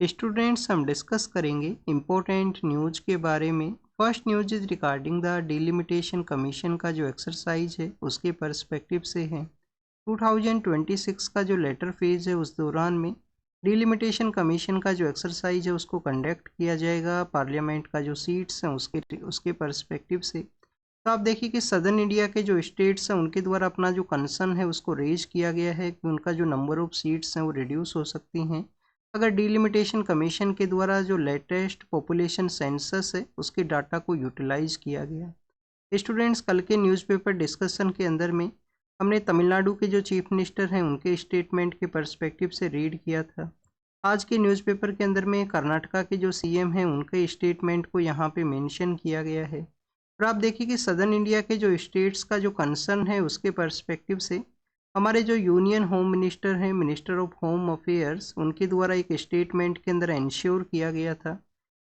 Students, हम discuss करेंगे important news के बारे में। First news is regarding the delimitation commission का जो एक्सरसाइज है उसके पर्सपेक्टिव से है। 2026 का जो लेटर फेज है उस दौरान में डिलिमिटेशन कमीशन का जो एक्सरसाइज है उसको कंडक्ट किया जाएगा। पार्लियामेंट का जो सीट्स हैं उसके पर्सपेक्टिव से तो आप देखिए कि सदर्न इंडिया के जो स्टेट्स हैं उनके द्वारा अपना जो कंसर्न है उसको रेज किया गया है कि उनका जो नंबर ऑफ सीट्स हैं वो रिड्यूस हो सकती हैं अगर डिलिमिटेशन कमीशन के द्वारा जो लेटेस्ट पॉपुलेशन सेंसस है उसके डाटा को यूटिलाइज किया गया। स्टूडेंट्स, कल के न्यूज़पेपर डिस्कशन के अंदर में हमने तमिलनाडु के जो चीफ मिनिस्टर हैं उनके स्टेटमेंट के पर्सपेक्टिव से रीड किया था। आज के न्यूज़पेपर के अंदर में कर्नाटका के जो सीएम हैं उनके स्टेटमेंट को यहाँ पे मेंशन किया गया है। और आप देखिए कि सदर्न इंडिया के जो स्टेट्स का जो कंसर्न है उसके पर्सपेक्टिव से हमारे जो यूनियन होम मिनिस्टर हैं, मिनिस्टर ऑफ होम अफेयर्स, उनके द्वारा एक स्टेटमेंट के अंदर इंश्योर किया गया था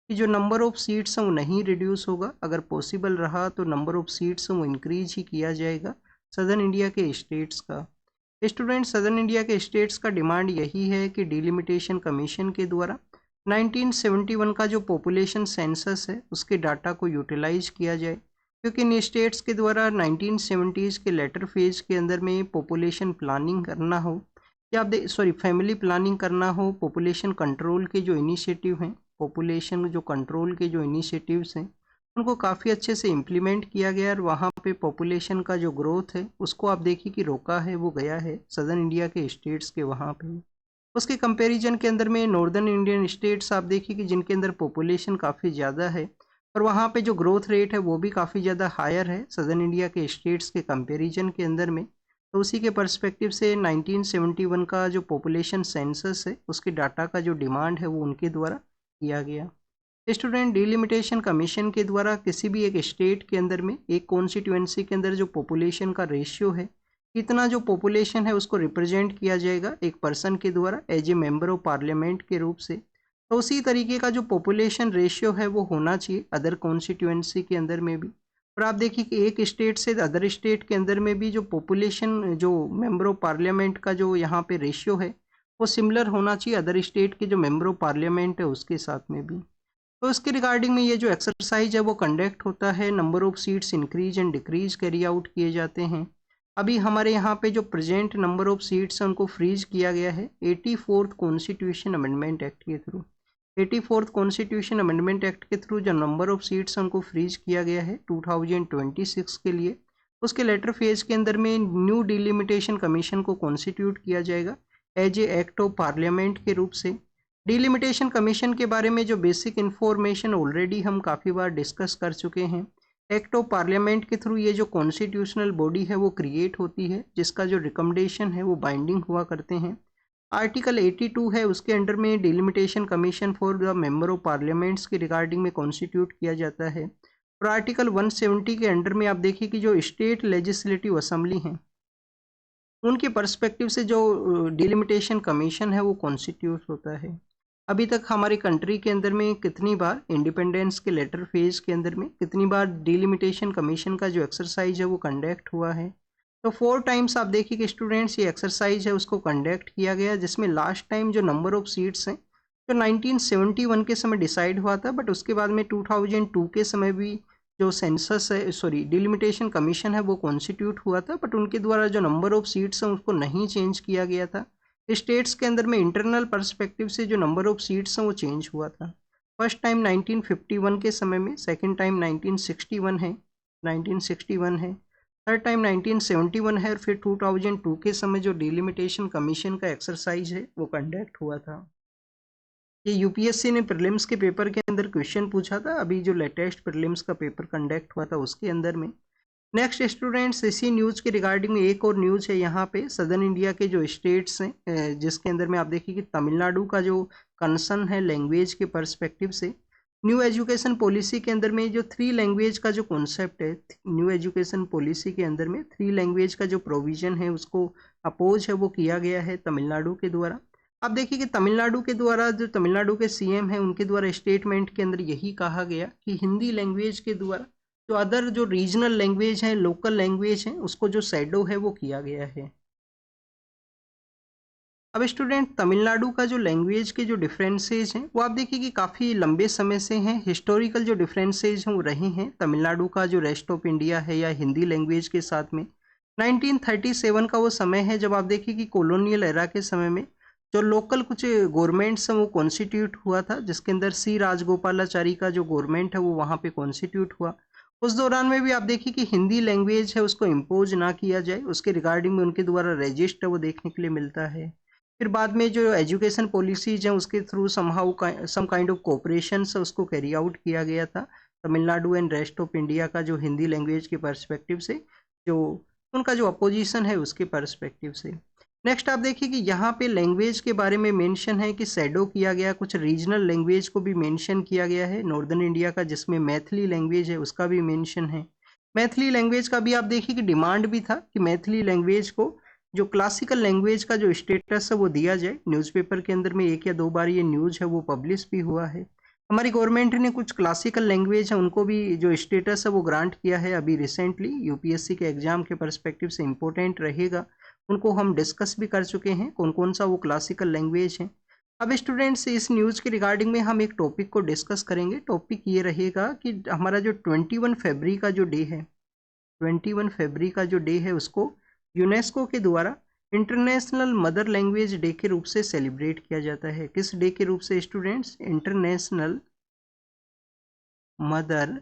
कि जो नंबर ऑफ सीट्स हैं वो नहीं रिड्यूस होगा। अगर पॉसिबल रहा तो नंबर ऑफ सीट्स वो इंक्रीज ही किया जाएगा सदर्न इंडिया के स्टेट्स का। स्टूडेंट, सदर्न इंडिया के स्टेट्स का डिमांड यही है कि डिलिमिटेशन कमीशन के द्वारा 1971 का जो पॉपुलेशन सेंसस है उसके डाटा को यूटिलाइज किया जाए, क्योंकि इन स्टेट्स के द्वारा 1970s के लेटर फेज के अंदर में पॉपुलेशन प्लानिंग करना हो या फैमिली प्लानिंग करना हो, पॉपुलेशन कंट्रोल के जो इनिशिएटिव हैं, पॉपुलेशन जो कंट्रोल के जो इनिशिएटिव्स हैं उनको काफ़ी अच्छे से इम्प्लीमेंट किया गया और वहाँ पे पॉपुलेशन का जो ग्रोथ है उसको आप देखिए कि रोका है, वो गया है सदर्न इंडिया के स्टेट्स के वहाँ पे। उसके कंपैरिजन के अंदर में नॉर्दर्न इंडियन स्टेट्स आप देखिए कि जिनके अंदर पॉपुलेशन काफ़ी ज़्यादा है और वहाँ पे जो ग्रोथ रेट है वो भी काफ़ी ज़्यादा हायर है सदर्न इंडिया के स्टेट्स के कंपैरिजन के अंदर में। तो उसी के पर्सपेक्टिव से 1971 का जो पॉपुलेशन सेंसस है उसके डाटा का जो डिमांड है वो उनके द्वारा किया गया। स्टूडेंट, डिलिमिटेशन कमीशन के द्वारा किसी भी एक स्टेट के अंदर में एक कॉन्स्टिट्यूएंसी के अंदर जो पॉपुलेशन का रेशियो है, इतना जो पॉपुलेशन है उसको रिप्रेजेंट किया जाएगा एक पर्सन के द्वारा as a member of parliament के रूप से। तो उसी तरीके का जो पॉपुलेशन रेशियो है वो होना चाहिए अदर कॉन्स्टिट्यूएंसी के अंदर में भी। और आप देखिए कि एक स्टेट से अदर स्टेट के अंदर में भी जो पॉपुलेशन जो मेंबर ऑफ पार्लियामेंट का जो यहाँ पे रेशियो है वो सिमिलर होना चाहिए अदर स्टेट के जो मेंबर ऑफ पार्लियामेंट है उसके साथ में भी। तो इसके रिगार्डिंग में ये जो एक्सरसाइज है वो कंडक्ट होता है, number of seats increase and decrease carry out किए जाते हैं। अभी हमारे यहाँ पे जो प्रेजेंट नंबर ऑफ सीट्स हैं उनको फ्रीज किया गया है 84th कॉन्स्टिट्यूशन अमेंडमेंट एक्ट के through. 84th constitution amendment act के थ्रू जो नंबर ऑफ सीट्स हैं उनको फ्रीज किया गया है 2026 के लिए। उसके लेटर फेज के अंदर में न्यू डिलिमिटेशन कमीशन को कॉन्स्टिट्यूट किया जाएगा as a act of parliament के रूप से। डिलिमिटेशन कमीशन के बारे में जो बेसिक इन्फॉर्मेशन ऑलरेडी हम काफ़ी बार डिस्कस कर चुके हैं। एक्ट ऑफ पार्लियामेंट के थ्रू ये जो कॉन्स्टिट्यूशनल बॉडी है वो क्रिएट होती है जिसका जो रिकमेंडेशन है वो बाइंडिंग हुआ करते हैं। आर्टिकल 82 है उसके अंडर में delimitation commission for the member of parliaments के रिगार्डिंग में कॉन्स्टिट्यूट किया जाता है। और आर्टिकल 170 के अंडर में आप देखिए कि जो स्टेट लेजिस्लेटिव असेंबली हैं उनके पर्सपेक्टिव से जो डिलिमिटेशन कमीशन है वो कॉन्स्टिट्यूट होता है। अभी तक हमारी कंट्री के अंदर में कितनी बार इंडिपेंडेंस के लेटर फेज के अंदर में कितनी बार डिलिमिटेशन कमीशन का जो एक्सरसाइज है वो कंडक्ट हुआ है, तो 4 टाइम्स आप देखिए कि स्टूडेंट्स ये एक्सरसाइज है उसको कंडक्ट किया गया, जिसमें लास्ट टाइम जो नंबर ऑफ सीट्स हैं जो 1971 के समय डिसाइड हुआ था, बट उसके बाद में 2002 के समय भी जो सेंसस है डिलिमिटेशन कमीशन है वो कॉन्स्टिट्यूट हुआ था, बट उनके द्वारा जो नंबर ऑफ सीट्स हैं उसको नहीं चेंज किया गया था। स्टेट्स के अंदर में इंटरनल पर्सपेक्टिव से जो नंबर ऑफ सीट्स हैं वो चेंज हुआ था। फर्स्ट टाइम 1951 के समय में, सेकंड टाइम 1961 है, थर्ड टाइम 1971 है और फिर 2002 के समय जो डिलिमिटेशन कमीशन का एक्सरसाइज है वो कंडक्ट हुआ था। ये यूपीएससी ने प्रीलिम्स के पेपर के अंदर क्वेश्चन पूछा था, अभी जो लेटेस्ट प्रीलिम्स का पेपर कंडक्ट हुआ था उसके अंदर में। नेक्स्ट स्टूडेंट्स, इसी न्यूज़ के रिगार्डिंग में एक और न्यूज़ है यहाँ पे सदर्न इंडिया के जो स्टेट्स हैं जिसके अंदर में आप देखिए कि तमिलनाडु का जो कंसर्न है लैंग्वेज के पर्सपेक्टिव से। न्यू एजुकेशन पॉलिसी के अंदर में जो 3 लैंग्वेज का जो कॉन्सेप्ट है, न्यू एजुकेशन पॉलिसी के अंदर में 3 लैंग्वेज का जो प्रोविज़न है उसको अपोज है वो किया गया है तमिलनाडु के द्वारा। आप देखिए कि तमिलनाडु के द्वारा जो तमिलनाडु के सीएम हैं उनके द्वारा स्टेटमेंट के अंदर यही कहा गया कि हिंदी लैंग्वेज के द्वारा जो अदर जो रीजनल लैंग्वेज है, लोकल लैंग्वेज है, उसको जो शैडो है वो किया गया है। अब स्टूडेंट तमिलनाडु का जो लैंग्वेज के जो डिफरेंसेज हैं वो आप देखिए कि काफ़ी लंबे समय से हैं, हिस्टोरिकल जो डिफरेंसेज हैं वो रहे हैं। तमिलनाडु का जो रेस्ट ऑफ इंडिया है या हिंदी लैंग्वेज के साथ में 1937 का वो समय है जब आप देखिए कि कॉलोनियल एरा के समय में जो लोकल कुछ गवर्नमेंट्स हैं वो कॉन्स्टिट्यूट हुआ था, जिसके अंदर सी राजगोपालाचारी का जो गवर्नमेंट है वो वहाँ पे कॉन्स्टिट्यूट हुआ। उस दौरान में भी आप देखिए कि हिंदी लैंग्वेज है उसको इम्पोज ना किया जाए, उसके रिगार्डिंग में उनके द्वारा रजिस्टर वो देखने के लिए मिलता है। फिर बाद में जो एजुकेशन पॉलिसीज हैं उसके through somehow some kind of cooperation उसको कैरी आउट किया गया था Tamil Nadu and rest of India का, जो हिंदी लैंग्वेज के पर्सपेक्टिव से, जो उनका जो अपोजिशन है उसके पर्सपेक्टिव से। नेक्स्ट आप देखिए कि यहाँ पे लैंग्वेज के बारे में मेंशन है कि शैडो किया गया, कुछ रीजनल लैंग्वेज को भी मेंशन किया गया है नॉर्दर्न इंडिया का, जिसमें मैथिली लैंग्वेज है उसका भी मेंशन है। मैथिली लैंग्वेज का भी आप देखिए कि डिमांड भी था कि मैथिली लैंग्वेज को जो क्लासिकल लैंग्वेज का जो स्टेटस है वो दिया जाए। न्यूज़पेपर के अंदर में 1 या 2 बार ये न्यूज़ है वो पब्लिश भी हुआ है। हमारी गवर्नमेंट ने कुछ क्लासिकल लैंग्वेज है उनको भी जो स्टेटस है वो ग्रांट किया है अभी रिसेंटली, यूपीएससी के एग्जाम के पर्सपेक्टिव से इम्पोर्टेंट रहेगा, उनको हम डिस्कस भी कर चुके हैं कौन कौन सा वो क्लासिकल लैंग्वेज है। अब स्टूडेंट्स इस न्यूज़ के रिगार्डिंग में हम एक टॉपिक को डिस्कस करेंगे। टॉपिक ये रहेगा कि हमारा जो 21 फरवरी का जो डे है, 21 फरवरी का जो डे है उसको यूनेस्को के द्वारा इंटरनेशनल मदर लैंग्वेज डे के रूप से सेलिब्रेट किया जाता है। किस डे के रूप से students? International mother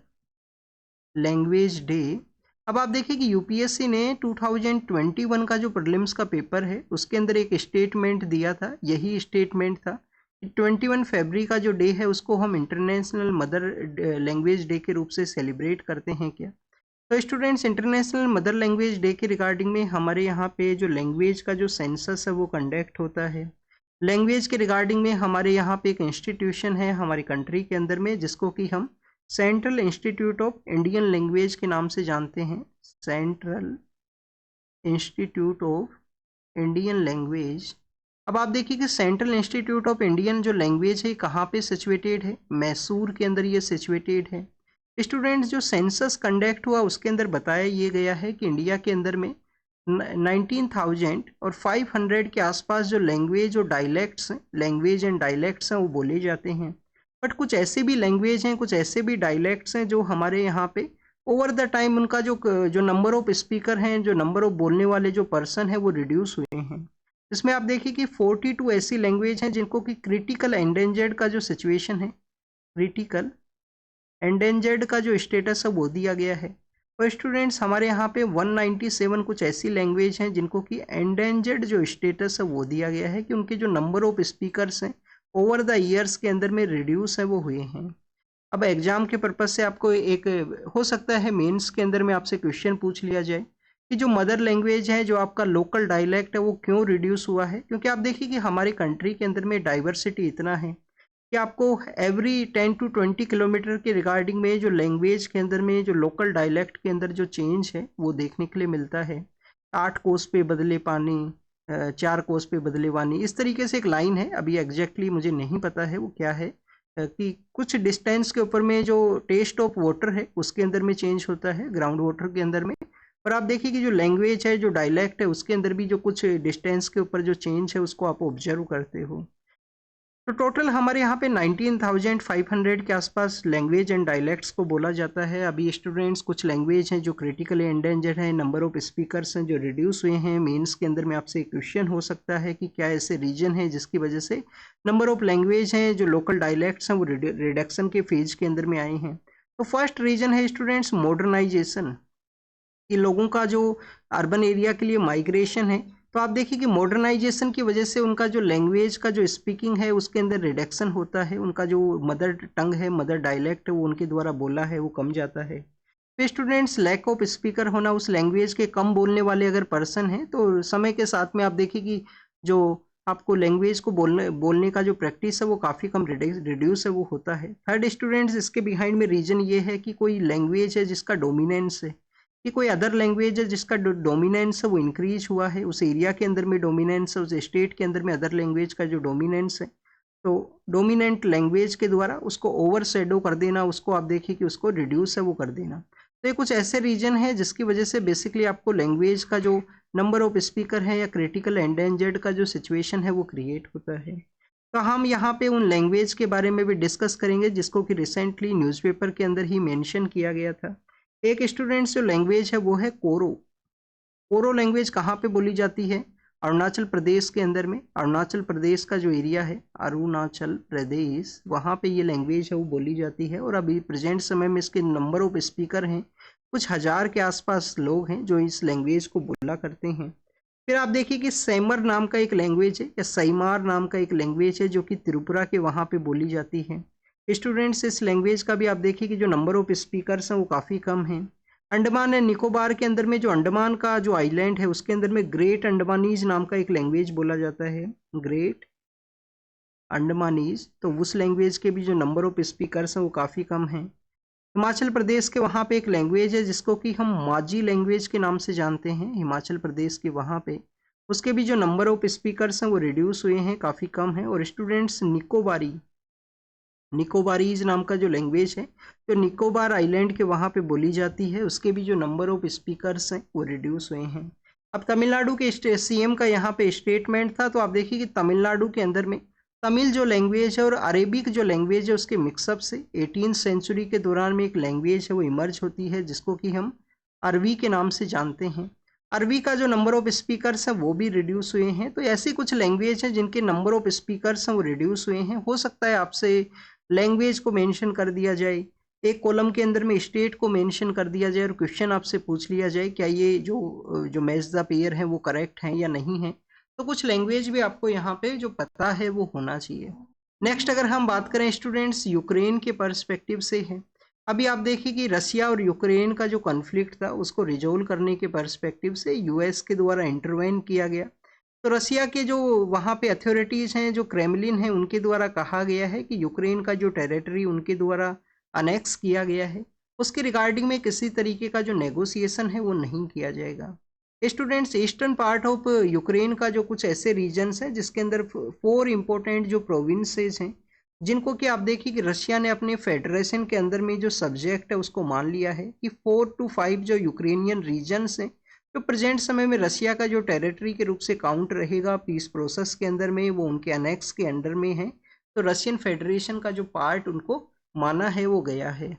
language day. अब आप देखिए कि यूपीएससी ने 2021 का जो प्रीलिम्स का पेपर है उसके अंदर एक स्टेटमेंट दिया था, यही स्टेटमेंट था कि 21 फरवरी का जो डे है उसको हम इंटरनेशनल मदर लैंग्वेज डे के रूप से सेलिब्रेट करते हैं क्या। तो students international mother language day के रिगार्डिंग में हमारे यहाँ पे जो लैंग्वेज का जो सेंसस है वो कंडक्ट होता है। लैंग्वेज के रिगार्डिंग में हमारे यहाँ पे एक इंस्टीट्यूशन है हमारी कंट्री के अंदर में जिसको कि हम central institute of Indian language के नाम से जानते हैं। Central institute of Indian language. अब आप देखिए कि सेंट्रल इंस्टीट्यूट ऑफ इंडियन जो लैंग्वेज है कहाँ पे सिचुएटेड है? मैसूर के अंदर ये सिचुएटेड है। स्टूडेंट्स जो सेंसस कंडक्ट हुआ उसके अंदर बताया ये गया है कि इंडिया के अंदर में 19,000 और 500 के आसपास जो लैंग्वेज और डायलेक्ट्स हैं, लैंग्वेज एंड डायलेक्ट्स हैं वो बोले जाते हैं। बट कुछ ऐसे भी लैंग्वेज हैं, कुछ ऐसे भी डायलेक्ट्स हैं जो हमारे यहाँ पे ओवर द टाइम उनका जो नंबर ऑफ स्पीकर हैं, जो नंबर ऑफ बोलने वाले जो पर्सन है वो रिड्यूस हुए हैं। इसमें आप देखिए कि 42 ऐसी लैंग्वेज हैं जिनको कि क्रिटिकल एंडेंजर्ड का जो सिचुएशन है, क्रिटिकल एंडेंजर्ड का जो स्टेटस है वो दिया गया है। और स्टूडेंट्स हमारे यहाँ पे 197 कुछ ऐसी लैंग्वेज हैं जिनको कि एंडेंजर्ड जो स्टेटस है वो दिया गया है कि उनके जो नंबर ऑफ स्पीकर्स हैं ओवर द ईयर्स के अंदर में रिड्यूस है वो हुए हैं। अब एग्जाम के पर्पज से आपको एक हो सकता है मेंस के अंदर में आपसे क्वेश्चन पूछ लिया जाए कि जो मदर लैंग्वेज है, जो आपका लोकल डायलेक्ट है वो क्यों रिड्यूस हुआ है। क्योंकि आप देखिए कि हमारे कंट्री के अंदर में डाइवर्सिटी इतना है कि आपको एवरी 10 to 20 किलोमीटर के रिगार्डिंग में जो लैंग्वेज के अंदर में जो लोकल डायलेक्ट के अंदर जो चेंज है वो देखने के लिए मिलता है। 8 कोस पे बदले पानी, 4 कोस पे बदले वानी, इस तरीके से एक लाइन है, अभी एग्जैक्टली मुझे नहीं पता है वो क्या है, कि कुछ डिस्टेंस के ऊपर में जो टेस्ट ऑफ वाटर है उसके अंदर में चेंज होता है ग्राउंड वाटर के अंदर में। और आप देखिए कि जो लैंग्वेज है, जो डायलेक्ट है, उसके अंदर भी जो कुछ डिस्टेंस के ऊपर जो चेंज है उसको आप ऑब्जर्व करते हो। तो टोटल हमारे यहाँ पे 19,500 के आसपास लैंग्वेज एंड डायलेक्ट्स को बोला जाता है। अभी स्टूडेंट्स कुछ लैंग्वेज हैं जो क्रिटिकली एंडेंजर्ड हैं, नंबर ऑफ स्पीकर्स हैं जो रिड्यूस हुए हैं। मेंस के अंदर में आपसे एक क्वेश्चन हो सकता है कि क्या ऐसे रीजन है जिसकी वजह से नंबर ऑफ लैंग्वेज हैं जो लोकल डायलेक्ट्स हैं वो रिडक्शन के फेज के अंदर में आए हैं। तो फर्स्ट रीजन है स्टूडेंट्स मॉडर्नाइजेशन, कि लोगों का जो अर्बन एरिया के लिए माइग्रेशन है। तो आप देखिए कि मॉडर्नाइजेशन की वजह से उनका जो लैंग्वेज का जो स्पीकिंग है उसके अंदर रिडक्शन होता है, उनका जो मदर टंग है, मदर डायलेक्ट है वो उनके द्वारा बोला है वो कम जाता है। तो स्टूडेंट्स लैक ऑफ स्पीकर होना, उस लैंग्वेज के कम बोलने वाले अगर पर्सन हैं तो समय के साथ में आप देखिए कि जो आपको लैंग्वेज को बोलने का जो प्रैक्टिस है वो काफ़ी कम रिड्यूस है वो होता है। थर्ड स्टूडेंट्स इसके बिहाइंड में रीजन ये है कि कोई लैंग्वेज है जिसका डोमिनेंस है, कि कोई अदर लैंग्वेज है जिसका डोमिनेंस है वो इंक्रीज हुआ है, उस एरिया के अंदर में डोमिनेंस है, उस स्टेट के अंदर में अदर लैंग्वेज का जो डोमिनेंस है, तो डोमिनेंट लैंग्वेज के द्वारा उसको ओवर शेडो कर देना, उसको आप देखिए कि उसको रिड्यूस है वो कर देना। तो ये कुछ ऐसे रीजन है जिसकी वजह से बेसिकली आपको लैंग्वेज का जो नंबर ऑफ स्पीकर है या क्रिटिकल एंडेंजर्ड का जो सिचुएशन है वो क्रिएट होता है। तो हम यहाँ पे उन लैंग्वेज के बारे में भी डिस्कस करेंगे जिसको कि रिसेंटली न्यूज़पेपर के अंदर ही मेंशन किया गया था। एक स्टूडेंट्स जो लैंग्वेज है वो है कोरो। कोरो लैंग्वेज कहाँ पे बोली जाती है? अरुणाचल प्रदेश के अंदर में। अरुणाचल प्रदेश का जो एरिया है, अरुणाचल प्रदेश, वहाँ पे ये लैंग्वेज है वो बोली जाती है। और अभी प्रेजेंट समय में इसके नंबर ऑफ स्पीकर हैं, कुछ हज़ार के आसपास लोग हैं जो इस लैंग्वेज को बोला करते हैं। फिर आप देखिए कि सैमर नाम का एक लैंग्वेज है या सैमार नाम का एक लैंग्वेज है जो कि त्रिपुरा के वहाँ पे बोली जाती है। स्टूडेंट्स इस लैंग्वेज का भी आप देखिए कि जो नंबर ऑफ स्पीकर्स हैं वो काफ़ी कम हैं। अंडमान एंड निकोबार के अंदर में जो अंडमान का जो आइलैंड है उसके अंदर में ग्रेट अंडमानीज नाम का एक लैंग्वेज बोला जाता है, ग्रेट अंडमानीज। तो उस लैंग्वेज के भी जो नंबर ऑफ स्पीकर्स हैं वो काफ़ी कम हैं। हिमाचल प्रदेश के वहाँ पे एक लैंग्वेज है जिसको कि हम माझी लैंग्वेज के नाम से जानते हैं, हिमाचल प्रदेश के वहाँ पे। उसके भी जो नंबर ऑफ स्पीकर्स हैं वो रिड्यूस हुए हैं, काफ़ी कम है। और स्टूडेंट्स निकोबारीज नाम का जो लैंग्वेज है जो निकोबार आइलैंड के वहाँ पे बोली जाती है, उसके भी जो नंबर ऑफ स्पीकर्स हैं वो रिड्यूस हुए हैं। अब तमिलनाडु के सीएम का यहाँ पे स्टेटमेंट था, तो आप देखिए कि तमिलनाडु के अंदर में तमिल जो लैंग्वेज है और अरेबिक जो लैंग्वेज है उसके मिक्सअप से 18th सेंचुरी के दौरान में एक लैंग्वेज है वो इमर्ज होती है जिसको कि हम अरबी के नाम से जानते हैं। अरबी का जो नंबर ऑफ स्पीकर्स हैं वो भी रिड्यूस हुए हैं। तो ऐसी कुछ लैंग्वेज हैं जिनके नंबर ऑफ स्पीकर्स हैं वो रिड्यूस हुए हैं। हो सकता है आपसे लैंग्वेज को मेंशन कर दिया जाए, एक कॉलम के अंदर में स्टेट को मेंशन कर दिया जाए और क्वेश्चन आपसे पूछ लिया जाए क्या ये जो मैच द पेयर है वो करेक्ट है या नहीं है। तो कुछ लैंग्वेज भी आपको यहाँ पे जो पता है वो होना चाहिए। नेक्स्ट अगर हम बात करें स्टूडेंट्स यूक्रेन के पर्सपेक्टिव से है। अभी आप देखिए कि रसिया और यूक्रेन का जो कॉन्फ्लिक्ट था उसको रिजोल्व करने के पर्सपेक्टिव से यूएस के द्वारा इंटरवेन किया गया। तो रसिया के जो वहाँ पे अथॉरिटीज़ हैं, जो क्रेमलिन है, उनके द्वारा कहा गया है कि यूक्रेन का जो टेरिटरी उनके द्वारा अनेक्स किया गया है उसके रिगार्डिंग में किसी तरीके का जो नेगोशिएशन है वो नहीं किया जाएगा। Students eastern part of Ukraine का जो कुछ ऐसे रीजन्स हैं जिसके अंदर 4 इम्पोर्टेंट जो प्रोविंसेस हैं जिनको कि आप देखिए कि रशिया ने अपने फेडरेशन के अंदर में जो सब्जेक्ट है उसको मान लिया है कि 4 to 5 जो यूक्रेनियन रीजन्स हैं जो प्रेजेंट समय में रशिया का जो टेरिटरी के रूप से काउंट रहेगा पीस प्रोसेस के अंदर में, वो उनके अनेक्स के अंडर में है। तो रशियन फेडरेशन का जो पार्ट उनको माना है वो गया है।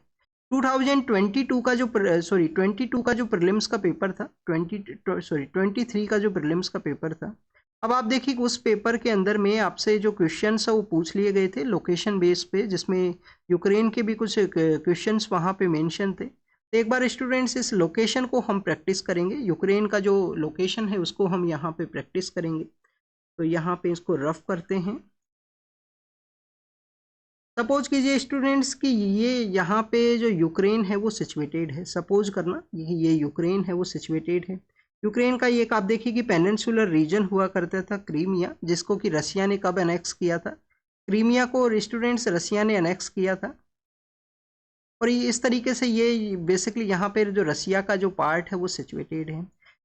2022 का जो 22 का जो प्रीलिम्स का पेपर था, 23 का जो प्रीलिम्स का पेपर था। अब आप देखिए उस पेपर के अंदर में आपसे जो क्वेश्चंस है वो पूछ लिए गए थे लोकेशन बेस पे, जिसमें यूक्रेन के भी कुछ क्वेश्चंस वहाँ पे मेंशन थे। तो एक बार स्टूडेंट्स इस लोकेशन को हम प्रैक्टिस करेंगे, यूक्रेन का जो लोकेशन है उसको हम यहाँ पे प्रैक्टिस करेंगे। तो यहाँ पे इसको रफ करते हैं। सपोज कीजिए स्टूडेंट्स कि ये यहाँ पे जो यूक्रेन है वो सिचुएटेड है, सपोज करना ये यूक्रेन है वो सिचुएटेड है। यूक्रेन का एक आप देखिए कि पेनिनसुलर रीजन हुआ करता था क्रीमिया, जिसको कि रसिया ने कब अनेक्स किया था? क्रीमिया को स्टूडेंट्स रसिया ने अनेक्स किया था। और इस तरीके से ये बेसिकली यहाँ पे जो रसिया का जो पार्ट है वो सिचुएटेड है।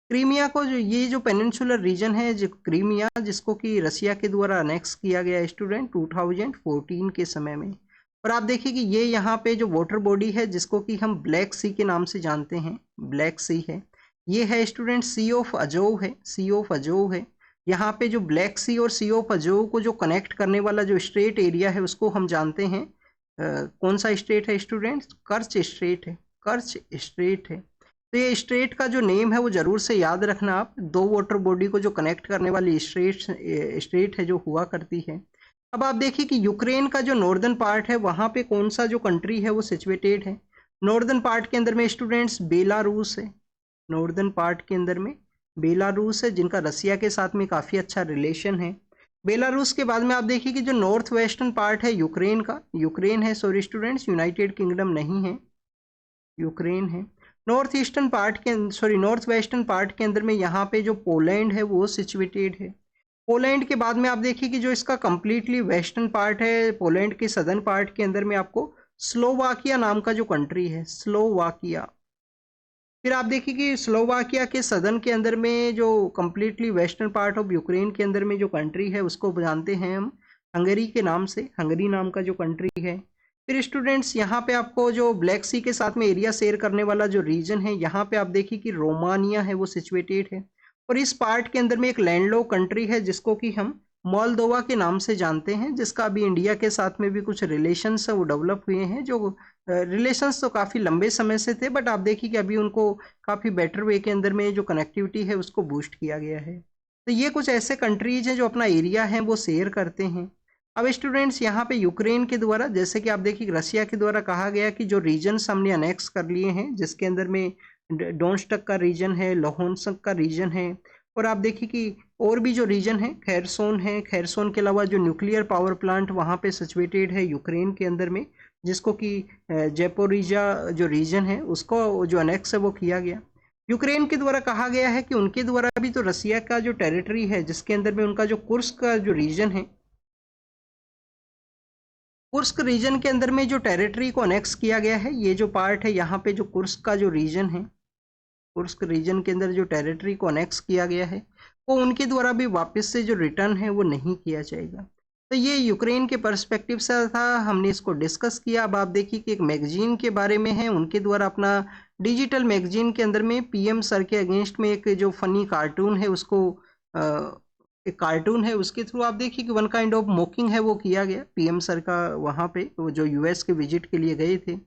क्रीमिया को जो ये जो पेनिनसुलर रीजन है जो क्रीमिया, जिसको कि रसिया के द्वारा अनेक्स किया गया स्टूडेंट 2014 के समय में। और आप देखिए कि ये यहाँ पे जो वाटर बॉडी है जिसको कि हम ब्लैक सी के नाम से जानते हैं, ब्लैक सी है, ये है स्टूडेंट सी ऑफ अजोव है, सी ऑफ अजोव है। यहाँ पे जो ब्लैक सी और सी ऑफ अजोव को जो कनेक्ट करने वाला जो स्ट्रेट एरिया है उसको हम जानते हैं कौन सा स्ट्रेट है स्टूडेंट्स? कर्च स्ट्रेट है, कर्च स्ट्रेट है। तो ये स्ट्रेट का जो नेम है वो जरूर से याद रखना आप, दो वाटर बॉडी को जो कनेक्ट करने वाली स्ट्रेट है जो हुआ करती है। अब आप देखिए कि यूक्रेन का जो नॉर्दर्न पार्ट है वहाँ पे कौन सा जो कंट्री है वो सिचुएटेड है? नॉर्दर्न पार्ट के अंदर में स्टूडेंट्स बेलारूस है, नॉर्दर्न पार्ट के अंदर में बेलारूस है जिनका रसिया के साथ में काफ़ी अच्छा रिलेशन है। बेलारूस के बाद में आप देखिए कि जो नॉर्थ वेस्टर्न पार्ट है यूक्रेन का, यूक्रेन है सॉरी स्टूडेंट्स, यूनाइटेड किंगडम नहीं है, यूक्रेन है। नॉर्थ ईस्टर्न पार्ट के नॉर्थ वेस्टर्न पार्ट के अंदर में यहाँ पे जो पोलैंड है वो सिचुएटेड है। पोलैंड के बाद में आप देखिए कि जो इसका कंप्लीटली वेस्टर्न पार्ट है पोलैंड के सदर्न पार्ट के अंदर में आपको स्लोवाकिया नाम का जो कंट्री है, स्लोवाकिया। फिर आप देखिए कि स्लोवाकिया के सदन के अंदर में जो completely western part of Ukraine के अंदर में जो कंट्री है उसको जानते हैं हम हंगरी के नाम से, हंगरी नाम का जो कंट्री है। फिर स्टूडेंट्स यहाँ पे आपको जो ब्लैक सी के साथ में एरिया शेयर करने वाला जो रीजन है, यहाँ पे आप देखिए कि रोमानिया है वो सिचुएटेड है, और इस पार्ट के अंदर में एक लैंडलॉक कंट्री है जिसको कि हम मोल्दोवा के नाम से जानते हैं, जिसका अभी इंडिया के साथ में भी कुछ रिलेशंस वो डेवलप हुए हैं। जो रिलेशंस तो काफ़ी लंबे समय से थे, बट आप देखिए कि अभी उनको काफ़ी बेटर वे के अंदर में जो कनेक्टिविटी है उसको बूस्ट किया गया है। तो ये कुछ ऐसे कंट्रीज हैं जो अपना एरिया है वो शेयर करते हैं। अब स्टूडेंट्स यहाँ पे यूक्रेन के द्वारा, जैसे कि आप देखिए रशिया के द्वारा कहा गया कि जो रीजन्स हमने अनेक्स कर लिए हैं, जिसके अंदर में डोंस्टक का रीजन है, लोहानस्क का रीजन है, और आप देखिए कि और भी जो रीजन है खैरसोन है, खैरसोन के अलावा जो न्यूक्लियर पावर प्लांट वहाँ पे सिचुएटेड है यूक्रेन के अंदर में, जिसको कि जेपोरिजा जो रीजन है उसको जो अनेक्स है वो किया गया। यूक्रेन के द्वारा कहा गया है कि उनके द्वारा भी तो रसिया का जो टेरिटरी है, जिसके अंदर में उनका जो कुर्स्क का जो रीजन है, कुर्स्क रीजन के अंदर में जो टेरिटरी को अनेक्स किया गया है, ये जो पार्ट है यहाँ पे जो कुर्स्क का जो रीजन है, कुर्स्क रीजन के अंदर जो टेरिटरी को अनेक्स किया गया है वो उनके द्वारा भी वापस से जो रिटर्न है वो नहीं किया जाएगा। तो ये यूक्रेन के पर्सपेक्टिव से था, हमने इसको डिस्कस किया। अब आप देखिए कि एक मैगजीन के बारे में है, उनके द्वारा अपना डिजिटल मैगजीन के अंदर में पीएम सर के अगेंस्ट में एक जो फनी कार्टून है उसको एक कार्टून है उसके थ्रू आप देखिए कि वन काइंड ऑफ मोकिंग है वो किया गया पीएम सर का, वहाँ पे वो जो यूएस के विजिट के लिए गए थे।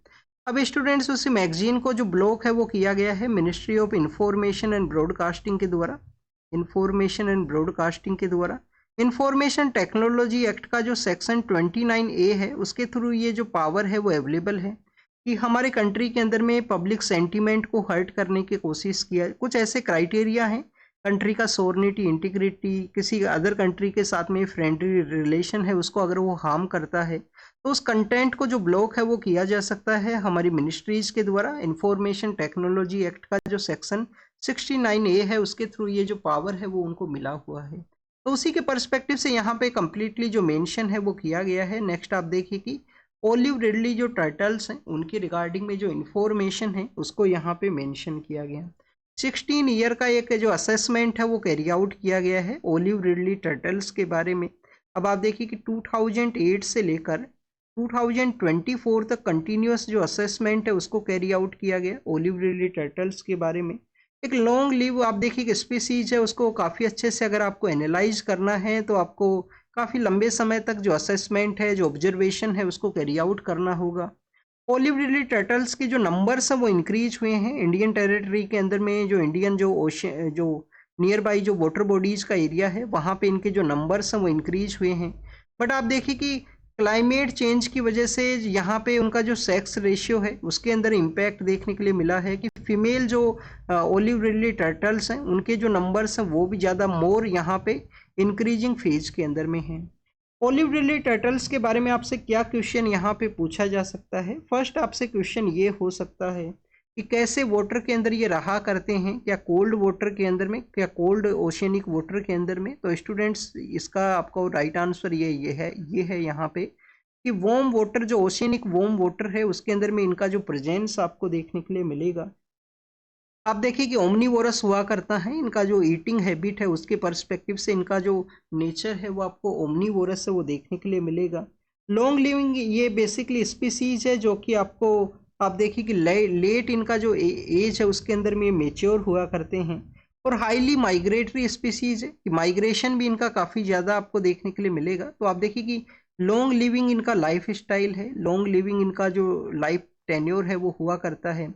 अब स्टूडेंट्स उसी मैगजीन को जो ब्लॉक है वो किया गया है ministry of information and broadcasting के द्वारा, इंफॉर्मेशन एंड ब्रॉडकास्टिंग के द्वारा। इंफॉर्मेशन टेक्नोलॉजी एक्ट का जो सेक्शन 29A है उसके थ्रू ये जो पावर है वो अवेलेबल है कि हमारे कंट्री के अंदर में पब्लिक सेंटीमेंट को हर्ट करने की कोशिश किया। कुछ ऐसे क्राइटेरिया हैं, कंट्री का सोवरेनिटी, इंटीग्रिटी, किसी अदर कंट्री के साथ में फ्रेंडली रिलेशन है उसको अगर वो हार्म करता है तो उस कंटेंट को जो ब्लॉक है वो किया जा सकता है हमारी मिनिस्ट्रीज के द्वारा। इंफॉर्मेशन टेक्नोलॉजी एक्ट का जो सेक्शन 69A है उसके थ्रू ये जो पावर है वो उनको मिला हुआ है। तो उसी के पर्सपेक्टिव से यहाँ पे कम्प्लीटली जो मेंशन है वो किया गया है। नेक्स्ट आप देखिए कि ओलिव रिडली जो टर्टल्स हैं उनकी रिगार्डिंग में जो इन्फॉर्मेशन है उसको यहाँ पे मेंशन किया गया। 16 ईयर का एक जो असेसमेंट है वो कैरी आउट किया गया है ओलिव रिडली टर्टल्स के बारे में। अब आप देखिए कि 2008 से लेकर 2024 तक कंटिन्यूस जो असेसमेंट है उसको कैरी आउट किया गया ओलिव रिडली टर्टल्स के बारे में। एक लॉन्ग लिव आप देखिए कि स्पीसीज है उसको काफ़ी अच्छे से अगर आपको एनालाइज करना है तो आपको काफ़ी लंबे समय तक जो असेसमेंट है, जो ऑब्जर्वेशन है उसको कैरी आउट करना होगा। ओलिव रिडली टर्टल्स के जो नंबर्स हैं वो इंक्रीज हुए हैं इंडियन टेरिटरी के अंदर में, जो इंडियन जो ओशन जो नियर बाई जो वाटर बॉडीज का एरिया है वहाँ पे इनके जो नंबर्स हैं वो इंक्रीज हुए हैं। बट आप देखिए कि क्लाइमेट चेंज की वजह से यहाँ पे उनका जो सेक्स रेशियो है उसके अंदर इम्पैक्ट देखने के लिए मिला है कि फीमेल जो ओलिव रिडली टर्टल्स हैं उनके जो नंबर्स हैं वो भी ज़्यादा मोर यहाँ पे इंक्रीजिंग फेज के अंदर में हैं। ओलिव रिडली टर्टल्स के बारे में आपसे क्या क्वेश्चन यहाँ पे पूछा जा सकता है? फर्स्ट आपसे क्वेश्चन ये हो सकता है कि कैसे वाटर के अंदर ये रहा करते हैं, क्या कोल्ड वाटर के अंदर में, क्या कोल्ड ओशियनिक वाटर के अंदर में? तो स्टूडेंट्स इसका आपको राइट आंसर ये है यहाँ पे कि वार्म वाटर जो ओशियनिक वार्म वाटर है उसके अंदर में इनका जो प्रेजेंस आपको देखने के लिए मिलेगा। आप देखिए कि ओमनीवोरस हुआ करता है, इनका जो ईटिंग हैबिट है उसके पर्सपेक्टिव से इनका जो नेचर है वो आपको ओमनीवोरस से वो देखने के लिए मिलेगा। लॉन्ग लिविंग ये बेसिकली स्पीसीज है जो कि आपको आप देखिए कि लेट इनका जो एज है उसके अंदर में मेच्योर हुआ करते हैं, और हाईली माइग्रेटरी स्पीसीज है कि माइग्रेशन भी इनका काफ़ी ज़्यादा आपको देखने के लिए मिलेगा। तो आप देखिए कि लॉन्ग लिविंग इनका लाइफ स्टाइल है, लॉन्ग लिविंग इनका जो लाइफ टेन्योर है वो हुआ करता है।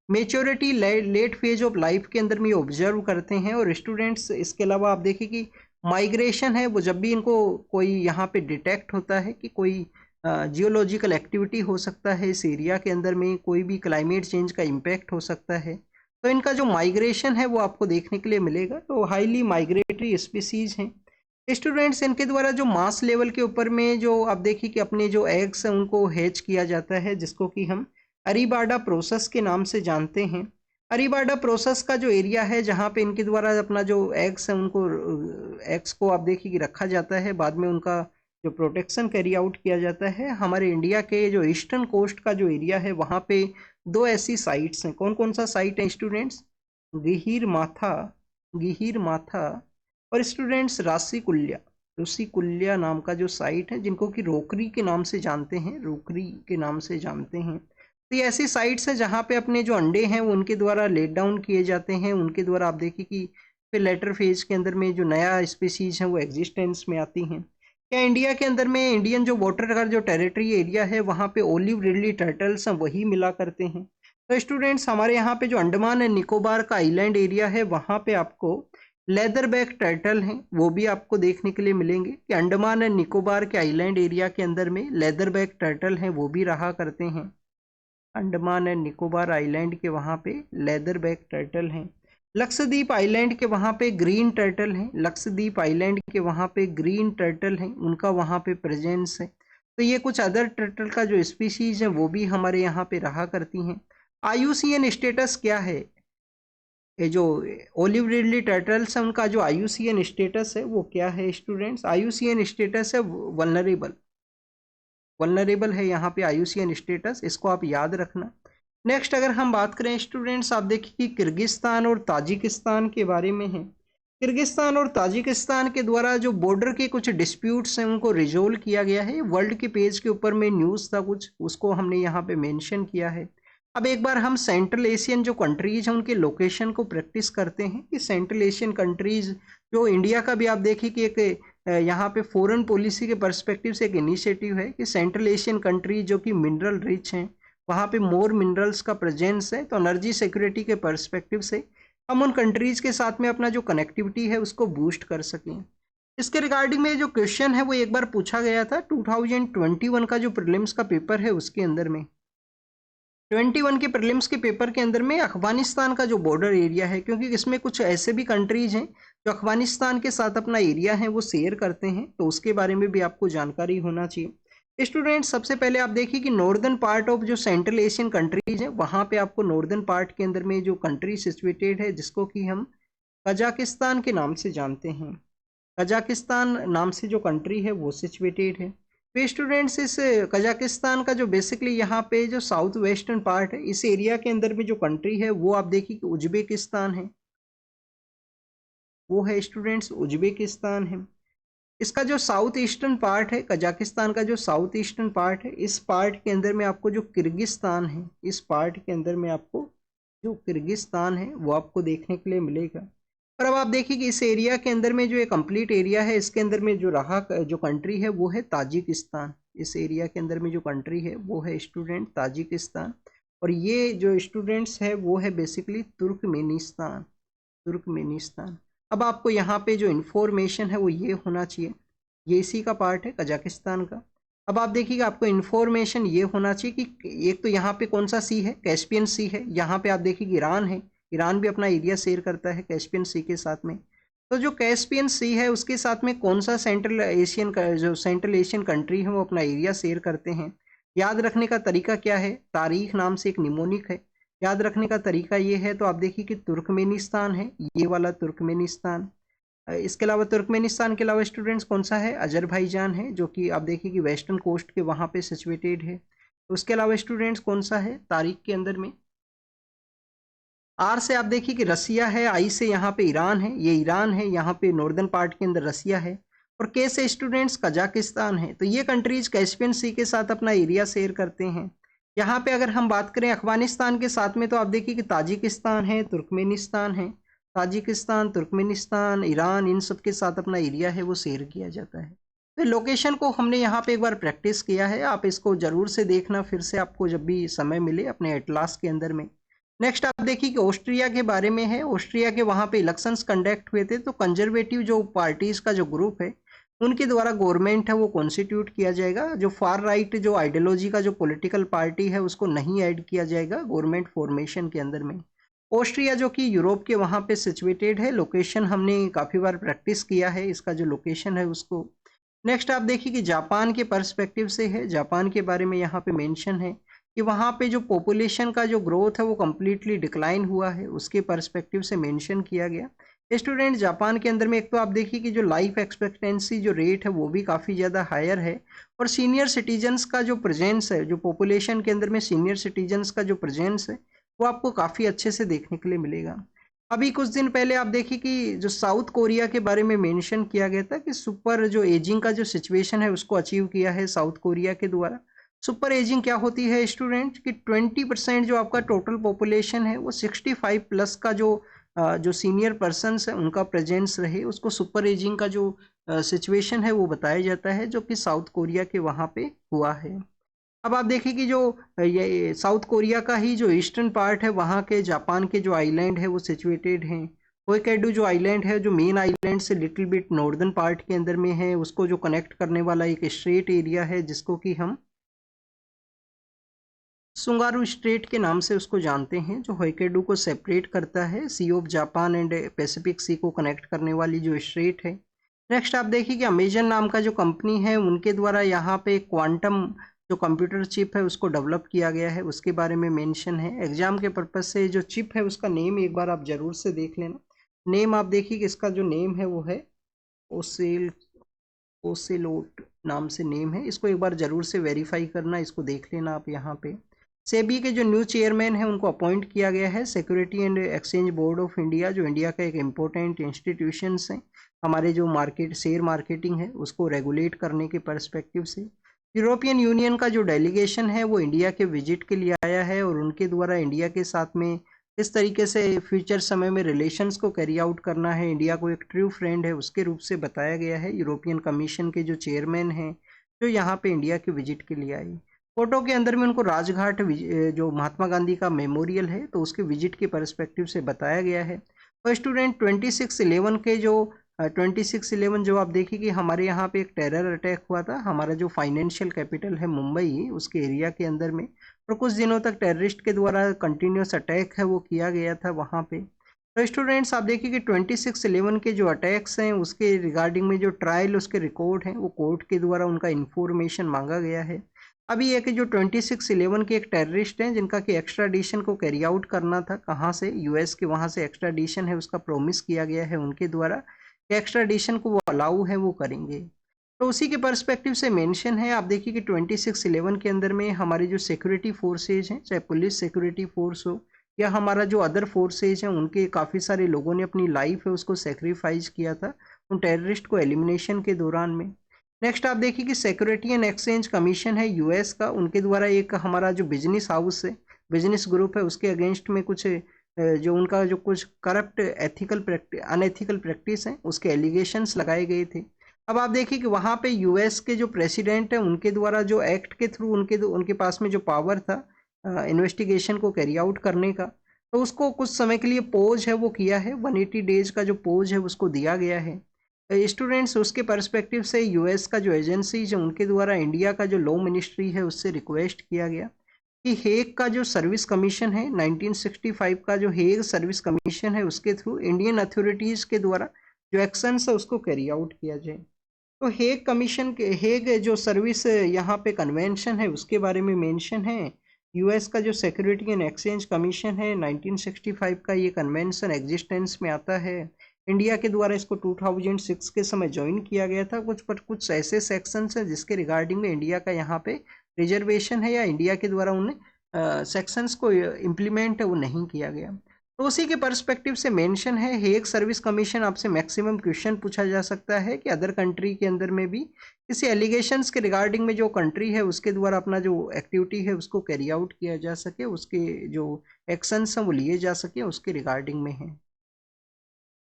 Maturity late phase of life के अंदर में ऑब्जर्व करते हैं। और स्टूडेंट्स इसके अलावा आप देखिए कि माइग्रेशन है वो जब भी इनको कोई यहाँ पे डिटेक्ट होता है कि कोई जियोलॉजिकल एक्टिविटी हो सकता है इस एरिया के अंदर में, कोई भी क्लाइमेट चेंज का इम्पैक्ट हो सकता है, तो इनका जो माइग्रेशन है वो आपको देखने के लिए मिलेगा। तो हाईली माइग्रेटरी स्पीसीज हैं। स्टूडेंट्स इनके द्वारा जो मास लेवल के ऊपर में जो आप देखिए कि अपने जो एग्स हैं उनको हैच किया जाता है, जिसको कि हम अरीबाडा प्रोसेस के नाम से जानते हैं। अरीबाडा प्रोसेस का जो एरिया है जहाँ पे इनके द्वारा अपना जो एग्स है उनको एग्स को आप देखिए कि रखा जाता है, बाद में उनका जो प्रोटेक्शन कैरी आउट किया जाता है। हमारे इंडिया के जो ईस्टर्न कोस्ट का जो एरिया है वहाँ पे दो ऐसी साइट्स हैं। कौन कौन सा साइट है स्टूडेंट्स? गिहिर माथा और स्टूडेंट्स राशिकुल्या। ऋषिकुल्या नाम का जो साइट है, जिनको कि रोकरी के नाम से जानते हैं, रोकरी के नाम से जानते हैं। तो ये ऐसी साइट्स हैं जहाँ पे अपने जो अंडे हैं वो उनके द्वारा लेट डाउन किए जाते हैं, उनके द्वारा आप देखिए कि फिर लेटर फेज के अंदर में जो नया स्पीसीज है वो एग्जिस्टेंस में आती हैं। क्या इंडिया के अंदर में इंडियन जो वाटर का जो टेरिटरी एरिया है वहाँ पे ओलिव रिडली टर्टल्स हैं वही मिला करते हैं। तो स्टूडेंट्स हमारे यहाँ पे जो अंडमान एंड निकोबार का आइलैंड एरिया है वहाँ पे आपको लेदर बैक टर्टल हैं वो भी आपको देखने के लिए मिलेंगे कि अंडमान एंड निकोबार के आइलैंड एरिया के अंदर में लेदर बैक टर्टल हैं वो भी रहा करते हैं। अंडमान एंड निकोबार आइलैंड के वहाँ पे लेदर बैक टर्टल हैं। लक्षद्वीप आइलैंड के वहाँ पे ग्रीन टर्टल हैं, लक्षद्वीप आइलैंड के वहाँ पे ग्रीन टर्टल हैं, उनका वहाँ पे प्रेजेंस है। तो ये कुछ अदर टर्टल का जो स्पीशीज है वो भी हमारे यहाँ पे रहा करती हैं। IUCN स्टेटस क्या है? ये जो ओलिव रिडली टर्टल्स है उनका जो IUCN स्टेटस है वो क्या है स्टूडेंट्स? IUCN स्टेटस है वल्नरेबल, वल्नरेबल है यहाँ पे IUCN स्टेटस, इसको आप याद रखना। नेक्स्ट अगर हम बात करें स्टूडेंट्स, आप देखिए कि किर्गिस्तान और ताजिकिस्तान के बारे में है। किर्गिस्तान और ताजिकिस्तान के द्वारा जो बॉर्डर के कुछ डिस्प्यूट्स हैं उनको रिजोल्व किया गया है। वर्ल्ड के पेज के ऊपर में न्यूज़ था कुछ, उसको हमने यहाँ पे मेंशन किया है। अब एक बार हम सेंट्रल एशियन जो कंट्रीज हैं उनके लोकेशन को प्रैक्टिस करते हैं कि सेंट्रल एशियन कंट्रीज जो इंडिया का भी आप देखिए कि एक यहाँ पे फॉरेन पॉलिसी के पर्सपेक्टिव से एक इनिशिएटिव है कि सेंट्रल एशियन कंट्रीज जो कि मिनरल रिच हैं, वहाँ पे मोर मिनरल्स का प्रेजेंस है, तो एनर्जी सिक्योरिटी के पर्सपेक्टिव से हम उन कंट्रीज के साथ में अपना जो कनेक्टिविटी है उसको बूस्ट कर सकें। इसके रिगार्डिंग में जो क्वेश्चन है वो एक बार पूछा गया था 2021 का जो प्रीलिम्स का पेपर है उसके अंदर में। 21 के प्रीलिम्स के पेपर के अंदर में अफगानिस्तान का जो बॉर्डर एरिया है, क्योंकि इसमें कुछ ऐसे भी कंट्रीज हैं जो अफगानिस्तान के साथ अपना एरिया है वो शेयर करते हैं, तो उसके बारे में भी आपको जानकारी होना चाहिए। स्टूडेंट्स सबसे पहले आप देखिए कि नॉर्दर्न पार्ट ऑफ जो सेंट्रल एशियन कंट्रीज है वहाँ पे आपको नॉर्दर्न पार्ट के अंदर में जो कंट्री सिचुएटेड है जिसको कि हम कजाकिस्तान के नाम से जानते हैं, कजाकिस्तान नाम से जो कंट्री है वो सिचुएटेड है। तो स्टूडेंट्स इस कजाकिस्तान का जो बेसिकली यहाँ पे जो साउथ वेस्टर्न पार्ट है इस एरिया के अंदर में जो कंट्री है वो आप देखिए कि उज्बेकिस्तान है, वो है स्टूडेंट्स उज्बेकिस्तान है। इसका जो साउथ ईस्टर्न पार्ट है, कजाकिस्तान का जो साउथ ईस्टर्न पार्ट है, इस पार्ट के अंदर में आपको जो किर्गिस्तान है, इस पार्ट के अंदर में आपको जो किर्गिस्तान है वो आपको देखने के लिए मिलेगा। और अब आप देखिए कि इस एरिया के अंदर में जो एक कंप्लीट एरिया है इसके अंदर में जो रहा जो कंट्री है वो है ताजिकिस्तान। इस एरिया के अंदर में जो कंट्री है वो है स्टूडेंट ताजिकिस्तान, और ये जो स्टूडेंट्स है वो है बेसिकली तुर्कमेनिस्तान, तुर्कमेनिस्तान। अब आपको यहाँ पे जो इन्फॉर्मेशन है वो ये होना चाहिए, ये इसी का पार्ट है कजाकिस्तान का। अब आप देखिएगा आपको इन्फॉर्मेशन ये होना चाहिए कि एक तो यहाँ पे कौन सा सी है, कैस्पियन सी है, यहाँ पे आप देखिए ईरान है, ईरान भी अपना एरिया शेयर करता है कैस्पियन सी के साथ में। तो जो कैस्पियन सी है उसके साथ में कौन सा सेंट्रल एशियन जो सेंट्रल एशियन कंट्री है वो अपना एरिया शेयर करते हैं। याद रखने का तरीका क्या है, तारीख नाम से एक निमोनिक है, याद रखने का तरीका ये है। तो आप देखिए कि तुर्कमेनिस्तान है, ये वाला तुर्कमेनिस्तान। इसके अलावा तुर्कमेनिस्तान के अलावा स्टूडेंट्स कौन सा है, अजरबैजान है, जो कि आप देखिए कि वेस्टर्न कोस्ट के वहाँ पे सिचुएटेड है। उसके अलावा स्टूडेंट्स कौन सा है तारीख के अंदर में, आर से आप देखिए कि रसिया है, आई से यहाँ पे ईरान है, ये ईरान है, यहाँ पे नॉर्दर्न पार्ट के अंदर रसिया है, और के से स्टूडेंट्स कजाकिस्तान है। तो ये कंट्रीज कैस्पियन सी के साथ अपना एरिया शेयर करते हैं। यहाँ पे अगर हम बात करें अफगानिस्तान के साथ में तो आप देखिए कि ताजिकिस्तान है, तुर्कमेनिस्तान है, ताजिकिस्तान, तुर्कमेनिस्तान, ईरान, इन सब के साथ अपना एरिया है वो शेयर किया जाता है। तो लोकेशन को हमने यहाँ पे एक बार प्रैक्टिस किया है, आप इसको जरूर से देखना फिर से आपको जब भी समय मिले अपने एटलास के अंदर में। नेक्स्ट आप देखिए कि ऑस्ट्रिया के बारे में है, ऑस्ट्रिया के वहाँ पे इलेक्शंस कंडक्ट हुए थे, तो कंजर्वेटिव जो पार्टीज का जो ग्रुप है उनके द्वारा गवर्नमेंट है वो कॉन्स्टिट्यूट किया जाएगा। जो फार राइट जो आइडियोलॉजी का जो पॉलिटिकल पार्टी है उसको नहीं ऐड किया जाएगा गवर्नमेंट फॉर्मेशन के अंदर में। ऑस्ट्रिया जो कि यूरोप के वहाँ पे सिचुएटेड है, लोकेशन हमने काफ़ी बार प्रैक्टिस किया है इसका जो लोकेशन है उसको। नेक्स्ट आप देखिए कि जापान के पर्सपेक्टिव से है, जापान के बारे में यहाँ पे मेंशन है कि वहाँ पे जो पॉपुलेशन का जो ग्रोथ है वो कम्प्लीटली डिक्लाइन हुआ है, उसके पर्सपेक्टिव से मेंशन किया गया। स्टूडेंट जापान के अंदर में एक तो आप देखिए कि जो लाइफ एक्सपेक्टेंसी जो रेट है वो भी काफ़ी ज़्यादा हायर है, और सीनियर सिटीजन्स का जो प्रेजेंस है, जो पॉपुलेशन के अंदर में सीनियर सिटीजन्स का जो प्रेजेंस है वो आपको काफ़ी अच्छे से देखने के लिए मिलेगा। अभी कुछ दिन पहले आप देखिए कि जो साउथ कोरिया के बारे में मेंशन किया गया था कि सुपर जो एजिंग का जो सिचुएशन है उसको अचीव किया है साउथ कोरिया के द्वारा। सुपर एजिंग क्या होती है स्टूडेंट कि 20% जो आपका टोटल पॉपुलेशन है वो 65 प्लस का जो सीनियर पर्सनस है उनका प्रेजेंस रहे, उसको सुपर एजिंग का जो सिचुएशन है वो बताया जाता है, जो कि साउथ कोरिया के वहाँ पे हुआ है। अब आप देखिए कि जो ये साउथ कोरिया का ही जो ईस्टर्न पार्ट है वहाँ के जापान के जो आइलैंड है वो सिचुएटेड हैं। होक्काइडो जो आइलैंड है जो मेन आइलैंड से लिटिल बिट नॉर्दर्न पार्ट के अंदर में है, उसको जो कनेक्ट करने वाला एक स्ट्रेट एरिया है जिसको कि हम सुंगारू स्ट्रेट के नाम से उसको जानते हैं, जो होक्काइडो को सेपरेट करता है sea of Japan and Pacific sea को कनेक्ट करने वाली जो स्ट्रेट है। नेक्स्ट आप देखिए कि अमेजन नाम का जो कंपनी है उनके द्वारा यहाँ पे क्वांटम जो कंप्यूटर चिप है उसको डेवलप किया गया है, उसके बारे में मेंशन है। एग्जाम के पर्पज से जो चिप है उसका नेम एक बार आप जरूर से देख लेना। नेम आप देखिए कि इसका जो नेम है वो है ओसेल ओसेलोट नाम से नेम है, इसको एक बार जरूर से वेरीफाई करना, इसको देख लेना आप यहाँ पे। सेबी के जो न्यू चेयरमैन है उनको अपॉइंट किया गया है security and exchange board of India, जो इंडिया का एक इम्पोर्टेंट इंस्टीट्यूशन है हमारे जो मार्केट शेयर मार्केटिंग है उसको रेगुलेट करने के पर्सपेक्टिव से। यूरोपियन यूनियन का जो डेलीगेशन है वो इंडिया के विजिट के लिए आया है और उनके द्वारा इंडिया के साथ में किस तरीके से फ्यूचर समय में रिलेशंस को कैरी आउट करना है, इंडिया को एक ट्रू फ्रेंड है उसके रूप से बताया गया है। यूरोपियन कमीशन के जो चेयरमैन हैं जो यहाँ पे इंडिया के विजिट के लिए आए। फोटो के अंदर में उनको राजघाट जो महात्मा गांधी का मेमोरियल है तो उसके विजिट के पर्सपेक्टिव से बताया गया है। और स्टूडेंट 26/11 के जो 26/11 जो आप देखिए कि हमारे यहाँ पे एक टेरर अटैक हुआ था, हमारा जो फाइनेंशियल कैपिटल है मुंबई उसके एरिया के अंदर में, और कुछ दिनों तक टेररिस्ट के द्वारा कंटिन्यूस अटैक है वो किया गया था वहाँ पे। तो स्टूडेंट्स आप देखिए कि 26/11 के जो अटैक्स हैं उसके रिगार्डिंग में जो ट्रायल उसके रिकॉर्ड हैं वो कोर्ट के द्वारा उनका इंफॉर्मेशन मांगा गया है। अभी एक जो 26/11 के एक टेररिस्ट हैं जिनका कि एक्स्ट्राडिशन को कैरी आउट करना था, कहाँ से, यूएस के, वहाँ से एक्स्ट्राडिशन है उसका प्रोमिस किया गया है उनके द्वारा, एक्स्ट्राडिशन को वो अलाउ है वो करेंगे। तो उसी के पर्सपेक्टिव से मेंशन है। आप देखिए कि 26/11 के अंदर में हमारे जो सिक्योरिटी फोर्सेज हैं, चाहे पुलिस सिक्योरिटी फोर्स हो या हमारा जो अदर फोर्सेज हैं, उनके काफ़ी सारे लोगों ने अपनी लाइफ है उसको सेक्रीफाइस किया था उन टेररिस्ट को एलिमिनेशन के दौरान में। नेक्स्ट आप देखिए कि सिक्योरिटी एंड एक्सचेंज कमीशन है यूएस का, उनके द्वारा एक हमारा जो बिजनेस हाउस है, बिजनेस ग्रुप है, उसके अगेंस्ट में कुछ जो उनका जो कुछ करप्ट अनएथिकल प्रैक्टिस है उसके एलिगेशंस लगाए गए थे। अब आप देखिए कि वहाँ पे यूएस के जो प्रेसिडेंट है उनके द्वारा जो एक्ट के थ्रू उनके पास में जो पावर था इन्वेस्टिगेशन को कैरी आउट करने का, तो उसको कुछ समय के लिए पोज है वो किया है, 180 डेज का जो पोज है उसको दिया गया है। स्टूडेंट्स उसके पर्सपेक्टिव से यूएस का जो एजेंसीज है उनके द्वारा इंडिया का जो लॉ मिनिस्ट्री है उससे रिक्वेस्ट किया गया कि हेग का जो सर्विस कमीशन है 1965 का जो हेग सर्विस कमीशन है उसके थ्रू इंडियन अथॉरिटीज के द्वारा जो एक्शंस है उसको कैरी आउट किया जाए। तो हेग कमीशन के हेग जो सर्विस यहाँ पे कन्वेंशन है उसके बारे में मेंशन है। यूएस का जो सिक्योरिटी एंड एक्सचेंज कमीशन है 1965 का ये कन्वेंशन एग्जिस्टेंस में आता है। इंडिया के द्वारा इसको 2006 के समय ज्वाइन किया गया था। कुछ ऐसे सेक्शंस हैं जिसके रिगार्डिंग में इंडिया का यहाँ पे रिजर्वेशन है या इंडिया के द्वारा उन सेक्शंस को इम्प्लीमेंट वो नहीं किया गया। तो उसी के पर्सपेक्टिव से मेंशन है हेग सर्विस कमीशन। आपसे मैक्सिमम क्वेश्चन पूछा जा सकता है कि अदर कंट्री के अंदर में भी किसी एलिगेशंस के रिगार्डिंग में जो कंट्री है उसके द्वारा अपना जो एक्टिविटी है उसको कैरी आउट किया जा सके, उसके जो एक्शंस हैं वो लिए जा सके, उसके रिगार्डिंग में है।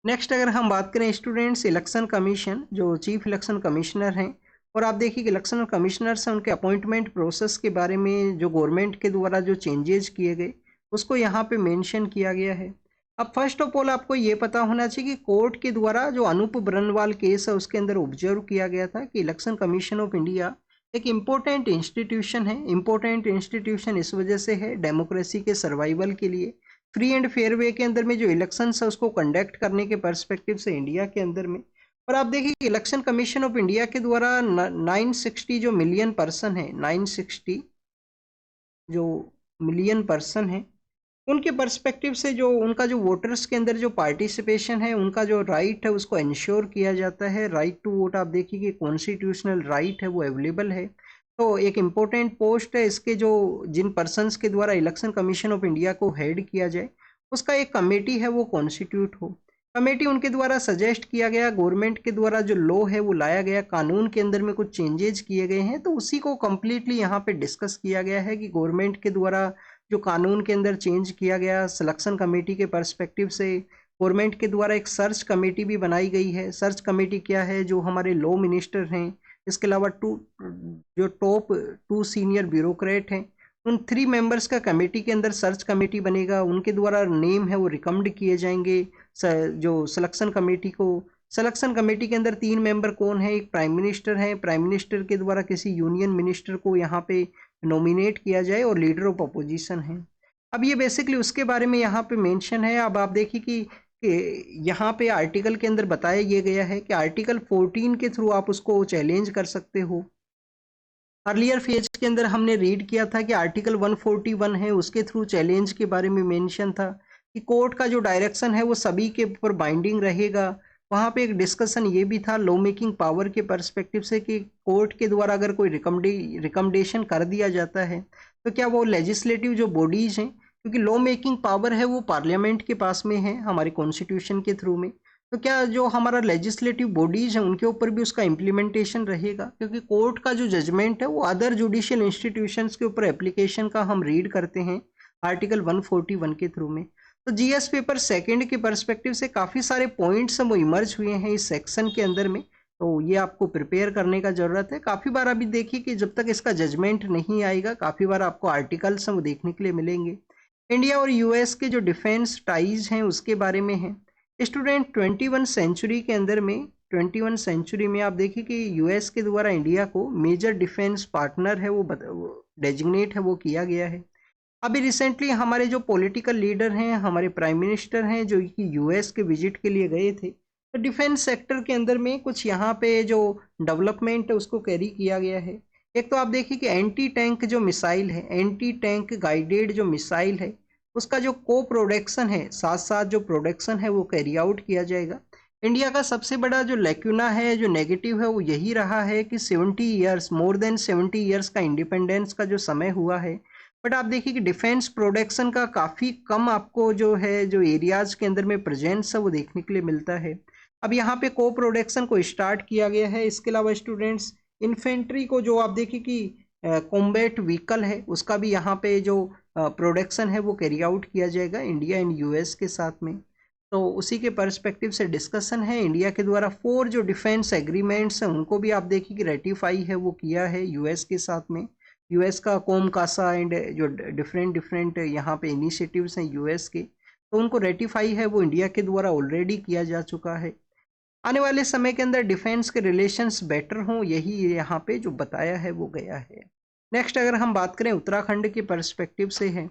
नेक्स्ट अगर हम बात करें स्टूडेंट्स इलेक्शन कमीशन, जो चीफ इलेक्शन कमिश्नर हैं, और आप देखिए कि इलेक्शन कमिश्नर्स हैं उनके अपॉइंटमेंट प्रोसेस के बारे में जो गवर्नमेंट के द्वारा जो चेंजेस किए गए उसको यहाँ पे मेंशन किया गया है। अब फर्स्ट ऑफ ऑल आपको ये पता होना चाहिए कि कोर्ट के द्वारा जो अनूप बरनवाल केस है उसके अंदर ऑब्जर्व किया गया था कि इलेक्शन कमीशन ऑफ इंडिया एक इम्पोर्टेंट इंस्टीट्यूशन है। इम्पोर्टेंट इंस्टीट्यूशन इस वजह से है डेमोक्रेसी के सर्वाइवल के लिए, फ्री एंड फेयर वे के अंदर में जो इलेक्शंस है उसको कंडक्ट करने के पर्सपेक्टिव से इंडिया के अंदर में। और आप देखिए कि इलेक्शन कमीशन ऑफ इंडिया के द्वारा 960 जो मिलियन पर्सन है, 960 जो मिलियन पर्सन है उनके पर्सपेक्टिव से जो उनका जो वोटर्स के अंदर जो पार्टिसिपेशन है, उनका जो राइट है उसको इंश्योर किया जाता है। राइट टू वोट आप देखिए कि कॉन्स्टिट्यूशनल राइट है वो अवेलेबल है। तो एक इम्पोर्टेंट पोस्ट है इसके, जो जिन पर्सन्स के द्वारा इलेक्शन कमीशन ऑफ इंडिया को हेड किया जाए उसका एक कमेटी है वो कॉन्स्टिट्यूट हो। कमेटी उनके द्वारा सजेस्ट किया गया, गवर्नमेंट के द्वारा जो लॉ है वो लाया गया, कानून के अंदर में कुछ चेंजेज किए गए हैं, तो उसी को कम्प्लीटली यहाँ पे डिस्कस किया गया है कि गवर्नमेंट के द्वारा जो कानून के अंदर चेंज किया गया, सिलेक्शन कमेटी के पर्सपेक्टिव से गवर्नमेंट के द्वारा एक सर्च कमेटी भी बनाई गई है। सर्च कमेटी क्या है, जो हमारे लॉ मिनिस्टर हैं, इसके अलावा जो टॉप 2 सीनियर ब्यूरोक्रेट हैं, उन 3 मेंबर्स का कमेटी के अंदर सर्च कमेटी बनेगा। उनके द्वारा नेम है वो रिकमेंड किए जाएंगे जो सिलेक्शन कमेटी को। सिलेक्शन कमेटी के अंदर 3 मेंबर कौन है, एक प्राइम मिनिस्टर है, प्राइम मिनिस्टर के द्वारा किसी यूनियन मिनिस्टर को यहाँ पे नॉमिनेट किया जाए, और लीडर ऑफ अपोजिशन है। अब ये बेसिकली उसके बारे में यहाँ पे मेंशन है। अब आप देखिए कि यहाँ पे आर्टिकल के अंदर बताया ये गया है कि आर्टिकल 14 के थ्रू आप उसको चैलेंज कर सकते हो। अर्लियर फेज के अंदर हमने रीड किया था कि आर्टिकल 141 है, उसके थ्रू चैलेंज के बारे में मेंशन था कि कोर्ट का जो डायरेक्शन है वो सभी के ऊपर बाइंडिंग रहेगा। वहाँ पे एक डिस्कशन ये भी था लॉ मेकिंग पावर के पर्सपेक्टिव से कि कोर्ट के द्वारा अगर कोई रिकमेंडेशन कर दिया जाता है तो क्या वो लेजिस्लेटिव जो बॉडीज हैं, क्योंकि लॉ मेकिंग पावर है वो पार्लियामेंट के पास में है हमारे कॉन्स्टिट्यूशन के थ्रू में, तो क्या जो हमारा लेजिस्लेटिव बॉडीज हैं उनके ऊपर भी उसका इम्प्लीमेंटेशन रहेगा, क्योंकि कोर्ट का जो जजमेंट है वो अदर जुडिशियल इंस्टीट्यूशंस के ऊपर एप्लीकेशन का हम रीड करते हैं आर्टिकल 141 के थ्रू में। तो जीएस पेपर सेकंड के पर्सपेक्टिव से काफ़ी सारे पॉइंट्स वो इमर्ज हुए हैं इस सेक्शन के अंदर में, तो ये आपको प्रिपेयर करने का ज़रूरत है। काफ़ी बार अभी देखिए कि जब तक इसका जजमेंट नहीं आएगा काफ़ी बार आपको आर्टिकल्स वो देखने के लिए मिलेंगे। इंडिया और यूएस के जो डिफेंस टाइज हैं उसके बारे में है। स्टूडेंट 21 सेंचुरी के अंदर में 21 सेंचुरी में आप देखिए कि यूएस के द्वारा इंडिया को मेजर डिफेंस पार्टनर है वो डेजिग्नेट है वो किया गया है। अभी रिसेंटली हमारे जो पॉलिटिकल लीडर हैं, हमारे प्राइम मिनिस्टर हैं जो कि यूएस के विजिट के लिए गए थे, तो डिफेंस सेक्टर के अंदर में कुछ यहाँ पे जो डेवलपमेंट है उसको कैरी किया गया है। एक तो आप देखिए कि एंटी टैंक जो मिसाइल है, एंटी टैंक गाइडेड जो मिसाइल है, उसका जो को प्रोडक्शन है, साथ साथ जो प्रोडक्शन है वो कैरी आउट किया जाएगा। इंडिया का सबसे बड़ा जो लैक्यूना है, जो नेगेटिव है, वो यही रहा है कि 70 ईयर्स, मोर देन 70 ईयर्स का इंडिपेंडेंस का जो समय हुआ है, बट आप देखिए कि डिफेंस प्रोडक्शन का काफ़ी कम आपको जो है जो एरियाज के अंदर में प्रेजेंस है वो देखने के लिए मिलता है। अब यहाँ पे को प्रोडक्शन को स्टार्ट किया गया है। इसके अलावा स्टूडेंट्स इन्फेंट्री को जो आप देखिए कि कॉम्बैट व्हीकल है उसका भी यहाँ पे जो प्रोडक्शन है वो कैरी आउट किया जाएगा इंडिया एंड यूएस के साथ में। तो उसी के पर्सपेक्टिव से डिस्कशन है। इंडिया के द्वारा 4 जो डिफेंस एग्रीमेंट्स हैं उनको भी आप देखिए कि रेटिफाई है वो किया है यूएस के साथ में। यूएस का कोम कासा एंड जो डिफरेंट यहाँ पे इनिशिएटिव्स हैं यूएस के, तो उनको रेटिफाई है वो इंडिया के द्वारा ऑलरेडी किया जा चुका है। आने वाले समय के अंदर डिफेंस के रिलेशंस बेटर हों, यही यहाँ पे जो बताया है वो गया है। नेक्स्ट अगर हम बात करें उत्तराखंड के पर्सपेक्टिव से है,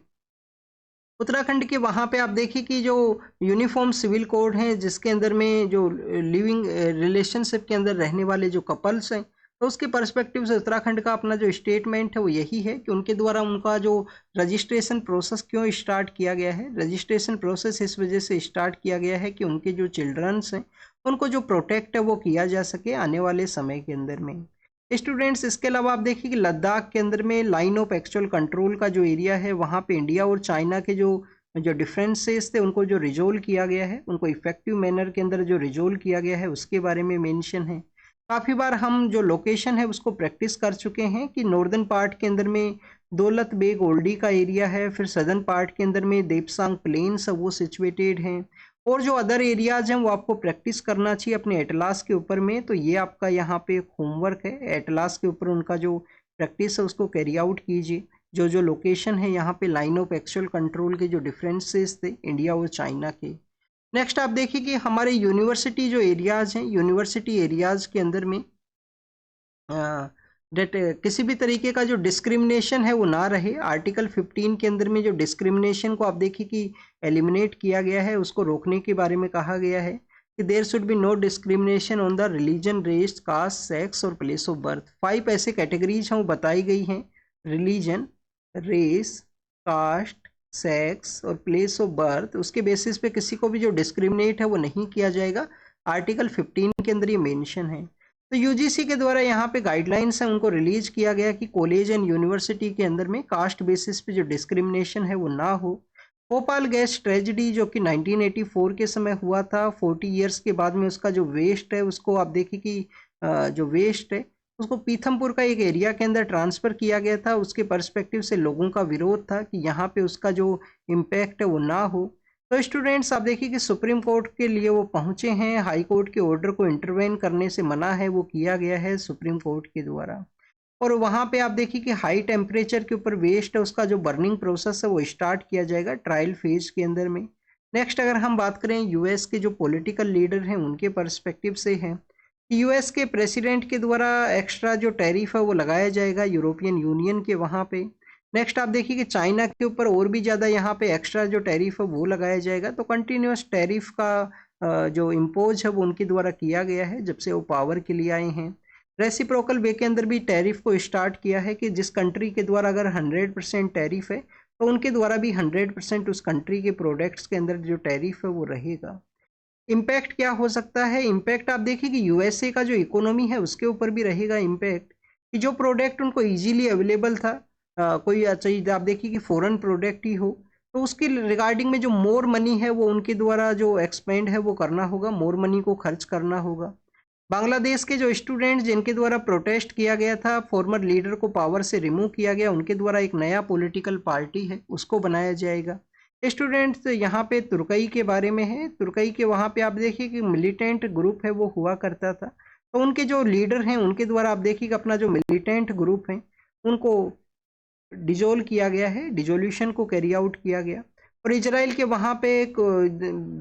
उत्तराखंड के वहाँ पे आप देखिए कि जो यूनिफॉर्म सिविल कोड है जिसके अंदर में जो लिविंग रिलेशनशिप के अंदर रहने वाले जो कपल्स हैं, तो उसके पर्सपेक्टिव से उत्तराखंड का अपना जो स्टेटमेंट है वो यही है कि उनके द्वारा उनका जो रजिस्ट्रेशन प्रोसेस क्यों स्टार्ट किया गया है। रजिस्ट्रेशन प्रोसेस इस वजह से स्टार्ट किया गया है कि उनके जो चिल्ड्रंस हैं उनको जो प्रोटेक्ट है वो किया जा सके आने वाले समय के अंदर में। स्टूडेंट्स इसके अलावा आप देखिए कि लद्दाख के अंदर में लाइन ऑफ एक्चुअल कंट्रोल का जो एरिया है वहाँ पे इंडिया और चाइना के जो जो डिफरेंसेस थे उनको जो रिजोल्व किया गया है, उनको इफेक्टिव मैनर के अंदर जो रिजोल्व किया गया है उसके बारे में मेंशन है। काफ़ी बार हम जो लोकेशन है उसको प्रैक्टिस कर चुके हैं कि नॉर्दर्न पार्ट के अंदर में दौलत बेग ओल्डी का एरिया है, फिर सदर्न पार्ट के अंदर में देपसांग प्लेन्स वो सिचुएटेड हैं, और जो अदर एरियाज हैं वो आपको प्रैक्टिस करना चाहिए अपने एटलास के ऊपर में। तो ये आपका यहाँ पे एक होमवर्क है, एटलास के ऊपर उनका जो प्रैक्टिस है उसको कैरी आउट कीजिए। जो जो लोकेशन है यहाँ पे लाइन ऑफ एक्चुअल कंट्रोल के जो डिफरेंसेस थे इंडिया और चाइना के। नेक्स्ट आप देखिए कि हमारे यूनिवर्सिटी जो एरियाज हैं, यूनिवर्सिटी एरियाज के अंदर में डेट किसी भी तरीके का जो डिस्क्रिमिनेशन है वो ना रहे। आर्टिकल 15 के अंदर में जो डिस्क्रिमिनेशन को आप देखिए कि एलिमिनेट किया गया है, उसको रोकने के बारे में कहा गया है कि there should be no discrimination on the religion, race, caste, sex और प्लेस ऑफ बर्थ। 5 ऐसे कैटेगरीज हैं वो बताई गई हैं, रिलीजन, रेस, कास्ट, सेक्स और प्लेस ऑफ बर्थ। उसके बेसिस पे किसी को भी जो डिस्क्रिमिनेट है वो नहीं किया जाएगा। आर्टिकल 15 के अंदर ये मेंशन है। तो यूजीसी के द्वारा यहाँ पे गाइडलाइंस हैं उनको रिलीज किया गया कि कॉलेज एंड यूनिवर्सिटी के अंदर में कास्ट बेसिस पे जो डिस्क्रिमिनेशन है वो ना हो। भोपाल गैस ट्रेजिडी जो कि 1984 के समय हुआ था, 40 ईयर्स के बाद में उसका जो वेस्ट है उसको आप देखिए कि जो वेस्ट है उसको पीथमपुर का एक एरिया के अंदर ट्रांसफ़र किया गया था। उसके पर्सपेक्टिव से लोगों का विरोध था कि यहाँ पे उसका जो इम्पैक्ट है वो ना हो। तो स्टूडेंट्स आप देखिए कि सुप्रीम कोर्ट के लिए वो पहुँचे हैं, हाई कोर्ट के ऑर्डर को इंटरवेन करने से मना है वो किया गया है सुप्रीम कोर्ट के द्वारा। और वहाँ पे आप देखिए कि हाई टेम्परेचर के ऊपर वेस्ट है उसका जो बर्निंग प्रोसेस है वो स्टार्ट किया जाएगा ट्रायल फेज के अंदर में। नेक्स्ट अगर हम बात करें यूएस के जो पॉलिटिकल लीडर हैं उनके पर्सपेक्टिव से हैं, यूएस के प्रेसिडेंट के द्वारा एक्स्ट्रा जो टैरिफ है वो लगाया जाएगा यूरोपियन यूनियन के वहाँ पे। नेक्स्ट आप देखिए कि चाइना के ऊपर और भी ज़्यादा यहाँ पे एक्स्ट्रा जो टैरिफ है वो लगाया जाएगा। तो कंटिन्यूस टैरिफ का जो इम्पोज है वो उनके द्वारा किया गया है जब से वो पावर के लिए आए हैं। रेसिप्रोकल वे के अंदर भी टैरिफ को स्टार्ट किया है कि जिस कंट्री के द्वारा अगर 100% टैरिफ है तो उनके द्वारा भी 100% उस कंट्री के प्रोडक्ट्स के अंदर जो टैरिफ है वो रहेगा। इम्पैक्ट क्या हो सकता है? इम्पैक्ट आप देखिए कि यूएसए का जो इकोनॉमी है उसके ऊपर भी रहेगा इम्पैक्ट, कि जो प्रोडक्ट उनको इजीली अवेलेबल था, कोई चीज़ आप देखिए कि फॉरेन प्रोडक्ट ही हो, तो उसकी रिगार्डिंग में जो मोर मनी है वो उनके द्वारा जो एक्सपेंड है वो करना होगा, मोर मनी को खर्च करना होगा। बांग्लादेश के जो स्टूडेंट जिनके द्वारा प्रोटेस्ट किया गया था, फॉर्मर लीडर को पावर से रिमूव किया गया, उनके द्वारा एक नया पॉलिटिकल पार्टी है उसको बनाया जाएगा। स्टूडेंट्स यहाँ पे तुर्कई के बारे में है, तुर्कई के वहाँ पे आप देखिए कि मिलिटेंट ग्रुप है वो हुआ करता था, तो उनके जो लीडर हैं उनके द्वारा आप देखिए कि अपना जो मिलिटेंट ग्रुप है उनको डिजोल्व किया गया है, डिजोल्यूशन को कैरी आउट किया गया। और इजराइल के वहाँ पे एक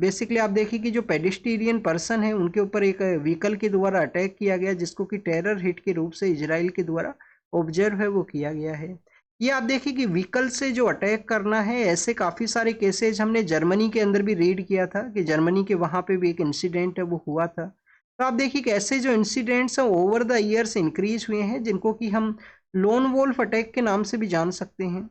बेसिकली आप देखिए कि जो पेडिस्टेरियन पर्सन है उनके ऊपर एक व्हीकल के द्वारा अटैक किया गया जिसको कि टेरर हिट के रूप से इजराइल के द्वारा ऑब्जर्व है वो किया गया है। ये आप देखिए कि व्हीकल से जो अटैक करना है, ऐसे काफ़ी सारे केसेज हमने जर्मनी के अंदर भी रीड किया था कि जर्मनी के वहाँ पे भी एक इंसिडेंट है वो हुआ था। तो आप देखिए कि ऐसे जो इंसिडेंट्स हैं ओवर द ईयर्स इंक्रीज हुए हैं जिनको कि हम लोन वोल्फ अटैक के नाम से भी जान सकते हैं।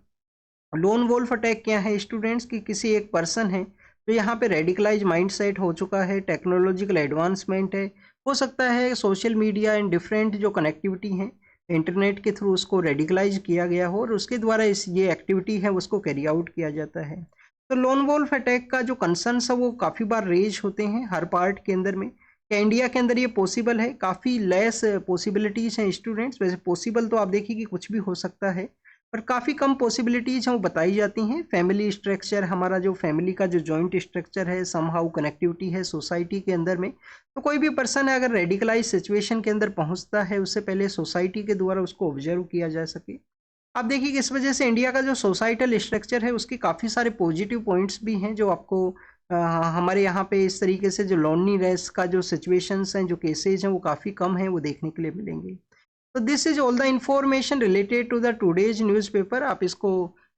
लोन वोल्फ अटैक क्या है स्टूडेंट्स, की किसी एक पर्सन है जो यहाँ पे रेडिकलाइज माइंडसेट हो चुका है, टेक्नोलॉजिकल एडवांसमेंट है, हो सकता है सोशल मीडिया एंड डिफरेंट जो कनेक्टिविटी है इंटरनेट के थ्रू उसको रेडिकलाइज किया गया हो और उसके द्वारा इस ये एक्टिविटी है उसको कैरी आउट किया जाता है। तो लोन वोल्फ अटैक का जो कंसर्न्स है वो काफ़ी बार रेज होते हैं हर पार्ट के अंदर में। क्या इंडिया के अंदर ये पॉसिबल है? काफ़ी लेस पॉसिबिलिटीज़ हैं स्टूडेंट्स, वैसे पॉसिबल तो आप देखिए कि कुछ भी हो सकता है पर काफ़ी कम पॉसिबिलिटीज़ हैं वो बताई जाती हैं। फैमिली स्ट्रक्चर, हमारा जो फैमिली का जो जॉइंट स्ट्रक्चर है, समहाउ कनेक्टिविटी है सोसाइटी के अंदर में, तो कोई भी पर्सन है अगर रेडिकलाइज सिचुएशन के अंदर पहुंचता है उससे पहले सोसाइटी के द्वारा उसको ऑब्जर्व किया जा सके। आप देखिए कि इस वजह से इंडिया का जो सोसाइटल स्ट्रक्चर है उसके काफ़ी सारे पॉजिटिव पॉइंट्स भी हैं जो आपको हमारे यहाँ पे इस तरीके से जो लोनलीनेस का जो सिचुएशंस हैं, जो केसेज हैं वो काफ़ी कम हैं, वो देखने के लिए मिलेंगे। तो this is all the information related to the today's newspaper. आप इसको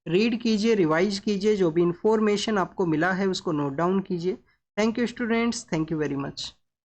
रीड कीजिए, रिवाइज कीजिए, जो भी इंफॉर्मेशन आपको मिला है उसको नोट डाउन कीजिए। Thank you students, thank you very much.